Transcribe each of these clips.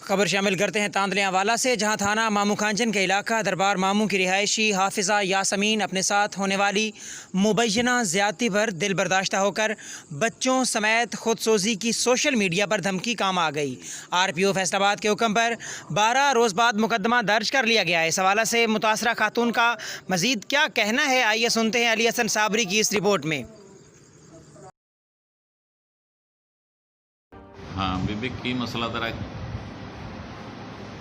खबर शामिल करते हैं तांदलियावाला से, जहां थाना मामू खांचन के इलाका दरबार मामू की रिहायशी हाफिज़ा यासमीन अपने साथ होने वाली मुबैना ज़्यादती पर दिल बर्दाश्त होकर बच्चों समेत खुदसोजी की सोशल मीडिया पर धमकी काम आ गई। RPO फैसलाबाद के हुक्म पर 12 रोज़ बाद मुकदमा दर्ज कर लिया गया है। इस हवाले से मुतासरा खातून का मज़ीद क्या कहना है, आइए सुनते हैं अली हसन साबरी की इस रिपोर्ट में। हाँ बीबी की मसला तेरा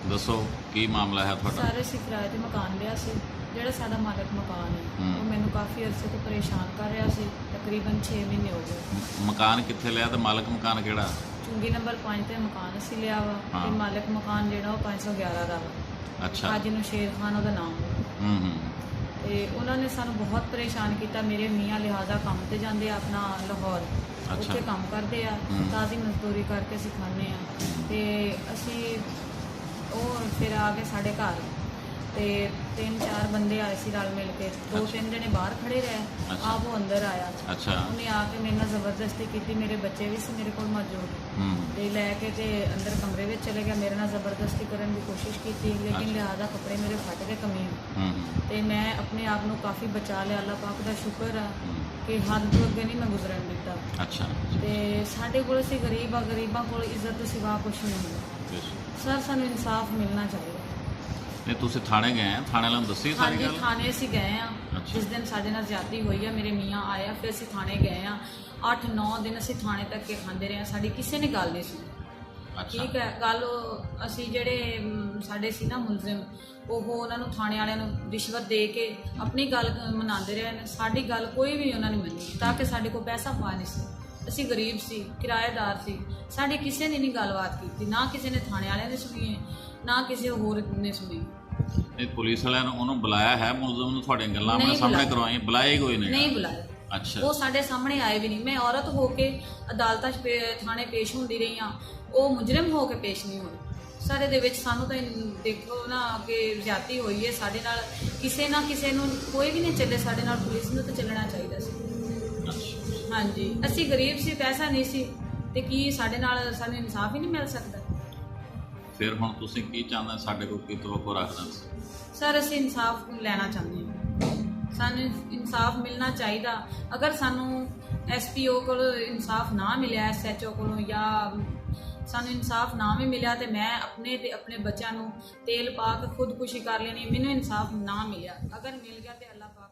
दसो की मामला है ਤੁਹਾਡਾ? ਸਾਰੇ ਅਸੀਂ ਕਿਰਾਏ ਤੇ ਮਕਾਨ ਲਿਆ ਸੀ। ਜਿਹੜਾ ਸਾਡਾ ਮਾਲਕ ਮਕਾਨ ਹੈ ਉਹ ਮੈਨੂੰ ਕਾਫੀ ਅਰਸੇ ਤੋਂ ਪਰੇਸ਼ਾਨ ਕਰ ਰਿਹਾ ਸੀ। ਤਕਰੀਬਨ 6 ਮਹੀਨੇ ਹੋ ਗਏ। ਮਕਾਨ ਕਿੱਥੇ ਲਿਆ ਤੇ ਮਾਲਕ ਮਕਾਨ ਕਿਹੜਾ? ਚੁੰਗੀ ਨੰਬਰ 5 ਤੇ ਮਕਾਨ ਅਸੀਂ ਲਿਆ ਵਾ ਤੇ ਮਾਲਕ ਮਕਾਨ ਜਿਹੜਾ ਉਹ 511 ਦਾ ਵਾ। ਅੱਛਾ। ਹਾਜੀ ਨੂੰ ਸ਼ੇਰ ਖਾਨ ਉਹਦਾ ਨਾਮ ਵਾ। ਤੇ ਉਹਨਾਂ ਨੇ ਸਾਨੂੰ ਬਹੁਤ ਪਰੇਸ਼ਾਨ ਕੀਤਾ। ਮੇਰੇ ਮੀਆਂ ਲਿਹਾਜ਼ਾ ਕੰਮ ਤੇ ਜਾਂਦੇ ਆ ਆਪਣਾ ਲਾਹੌਰ, ਉੱਥੇ ਕੰਮ ਕਰਦੇ ਆ, ਤਾਜ਼ੀ ਮਜ਼ਦੂਰੀ ਕਰਕੇ ਅਸੀਂ ਖਾਂਦੇ ਆ। ਤੇ ਅਸੀਂ ਉਹ ਫਿਰ ਆ ਕੇ ਸਾਡੇ ਘਰ ਤੇ 3-4 ਬੰਦੇ ਆਏ ਸੀ ਰਲ ਮਿਲ ਕੇ। 2-3 ਜਣੇ ਬਾਹਰ ਖੜੇ ਰਹੇ, ਆਪ ਉਹ ਅੰਦਰ ਆਇਆ। ਉਹਨੇ ਆ ਕੇ ਮੇਰੇ ਨਾਲ ਜ਼ਬਰਦਸਤੀ ਕੀਤੀ। ਮੇਰੇ ਬੱਚੇ ਵੀ ਸੀ ਮੇਰੇ ਕੋਲ ਮੌਜੂਦ ਤੇ ਲੈ ਕੇ ਤੇ ਅੰਦਰ ਕਮਰੇ ਵਿੱਚ ਚਲੇ ਗਿਆ। ਮੇਰੇ ਨਾਲ ਜ਼ਬਰਦਸਤੀ ਕਰਨ ਦੀ ਕੋਸ਼ਿਸ਼ ਕੀਤੀ, ਲੇਕਿਨ ਲਿਹਾਜ਼ਾ ਕੱਪੜੇ ਮੇਰੇ ਫਟ ਗਏ ਕਮੀਜ਼ ਤੇ ਮੈਂ ਆਪਣੇ ਆਪ ਨੂੰ ਕਾਫੀ ਬਚਾ ਲਿਆ। ਅੱਲਾਹ ਪਾਕ ਦਾ ਸ਼ੁਕਰ ਆ ਕਿ ਹੱਦ ਤੋਂ ਅੱਗੇ ਨਹੀਂ ਮੈਂ ਗੁਜ਼ਰਨ ਦਿੱਤਾ। ਤੇ ਸਾਡੇ ਕੋਲ ਅਸੀਂ ਗਰੀਬ ਆ, ਗਰੀਬਾਂ ਕੋਲ ਇੱਜ਼ਤ ਤੋਂ ਸਿਵਾ ਕੁਛ ਨਹੀਂ ਹੁੰਦਾ। ਸਰ ਸਾਨੂੰ ਇਨਸਾਫ ਮਿਲਣਾ ਚਾਹੀਦਾ। ਨਹੀਂ ਤੁਸੀਂ ਥਾਣੇ ਗਏ ਆ? ਥਾਣੇ ਵਾਲਿਆਂ ਨੂੰ ਦੱਸੀ ਸਾਰੀ ਗੱਲ? ਥਾਣੇ ਅਸੀਂ ਗਏ ਆ। ਜਿਸ ਦਿਨ ਸਾਡੇ ਨਾਲ ਜ਼ਿਆਦਤੀ ਹੋਈ ਆ, ਮੇਰੇ ਮੀਆਂ ਆਏ ਆ, ਫਿਰ ਅਸੀਂ ਥਾਣੇ ਗਏ ਆ। 8-9 ਦਿਨ ਅਸੀਂ ਥਾਣੇ ਤੱਕ ਕੇ ਖਾਂਦੇ ਰਹੇ ਆ। ਸਾਡੀ ਕਿਸੇ ਨੇ ਗੱਲ ਨਹੀਂ ਸੁਣੀ। ਠੀਕ ਹੈ ਗੱਲ। ਅਸੀਂ ਜਿਹੜੇ ਸਾਡੇ ਸੀ ਨਾ ਮੁਲਜ਼ਮ, ਉਹ ਉਹਨਾਂ ਨੂੰ ਥਾਣੇ ਵਾਲਿਆਂ ਨੂੰ ਰਿਸ਼ਵਤ ਦੇ ਕੇ ਆਪਣੀ ਗੱਲ ਮਨਾਉਂਦੇ ਰਹੇ ਨੇ। ਸਾਡੀ ਗੱਲ ਕੋਈ ਵੀ ਉਹਨਾਂ ਨੇ ਮੰਨੀ, ਤਾਂ ਕਿ ਸਾਡੇ ਕੋਲ ਪੈਸਾ ਪਾ ਨਹੀਂ ਸੀ। ਅਸੀਂ ਗਰੀਬ ਸੀ, ਕਿਰਾਏਦਾਰ ਸੀ, ਸਾਡੀ ਕਿਸੇ ਨੇ ਨਹੀਂ ਗੱਲਬਾਤ ਕੀਤੀ। ਨਾ ਕਿਸੇ ਨੇ ਥਾਣੇ ਵਾਲਿਆਂ ਨੇ ਸੁਣੀ, ਨਾ ਕਿਸੇ ਹੋਰ ਨੇ ਸੁਣੀ। ਇਹ ਪੁਲਿਸ ਵਾਲਿਆਂ ਨੂੰ ਉਹਨੂੰ ਬੁਲਾਇਆ ਹੈ ਮੁਲਜ਼ਮ ਨੂੰ? ਤੁਹਾਡੀਆਂ ਗੱਲਾਂ ਆਪਣੇ ਸਾਹਮਣੇ ਕਰਵਾਈਆਂ? ਬੁਲਾਇਆ ਕੋਈ ਨਹੀਂ ਬੁਲਾਇਆ। ਅੱਛਾ। ਉਹ ਸਾਡੇ ਸਾਹਮਣੇ ਆਏ ਵੀ ਨਹੀਂ। ਮੈਂ ਔਰਤ ਹੋ ਕੇ ਅਦਾਲਤਾਂ 'ਚ ਥਾਣੇ ਪੇਸ਼ ਹੁੰਦੀ ਰਹੀ ਹਾਂ, ਉਹ ਮੁਜਰਮ ਹੋ ਕੇ ਪੇਸ਼ ਨਹੀਂ ਹੋਏ। ਸਾਰੇ ਦੇ ਵਿੱਚ ਸਾਨੂੰ ਤਾਂ ਦੇਖੋ ਨਾ ਕਿ ਜ਼ਿਆਦਤੀ ਹੋਈ ਹੈ ਸਾਡੇ ਨਾਲ। ਕਿਸੇ ਨਾ ਕਿਸੇ ਨੂੰ ਕੋਈ ਵੀ ਨਹੀਂ ਚੱਲੇ, ਸਾਡੇ ਨਾਲ ਪੁਲਿਸ ਨੂੰ ਤਾਂ ਚੱਲਣਾ ਚਾਹੀਦਾ ਸੀ। ਹਾਂਜੀ, ਅਸੀਂ ਗਰੀਬ ਸੀ, ਪੈਸਾ ਨਹੀਂ ਸੀ, ਤੇ ਕੀ ਸਾਡੇ ਨਾਲ ਸਾਨੂੰ ਇਨਸਾਫ ਹੀ ਨਹੀਂ ਮਿਲ ਸਕਦਾ? ਫਿਰ ਹੁਣ ਤੁਸੀਂ ਕੀ ਚਾਹੁੰਦੇ? ਸਾਡੇ ਕੋਲ ਕੀ ਤਵੱਕੋ ਰੱਖਦੇ? ਸਰ ਅਸੀਂ ਇਨਸਾਫ ਲੈਣਾ ਚਾਹੁੰਦੇ ਹਾਂ। ਸਾਨੂੰ ਇਨਸਾਫ ਮਿਲਣਾ ਚਾਹੀਦਾ। ਅਗਰ ਸਾਨੂੰ SPO ਕੋਲੋਂ ਇਨਸਾਫ ਨਾ ਮਿਲਿਆ, SHO ਕੋਲੋਂ, ਜਾਂ ਸਾਨੂੰ ਇਨਸਾਫ ਨਾ ਵੀ ਮਿਲਿਆ, ਤੇ ਮੈਂ ਆਪਣੇ ਤੇ ਆਪਣੇ ਬੱਚਿਆਂ ਨੂੰ ਤੇਲ ਪਾ ਕੇ ਖੁਦਕੁਸ਼ੀ ਕਰ ਲੈਣੀ। ਮੈਨੂੰ ਇਨਸਾਫ ਨਾ ਮਿਲਿਆ, ਅਗਰ ਮਿਲ ਗਿਆ ਤੇ ਅੱਲਾਹ ਪਾਕ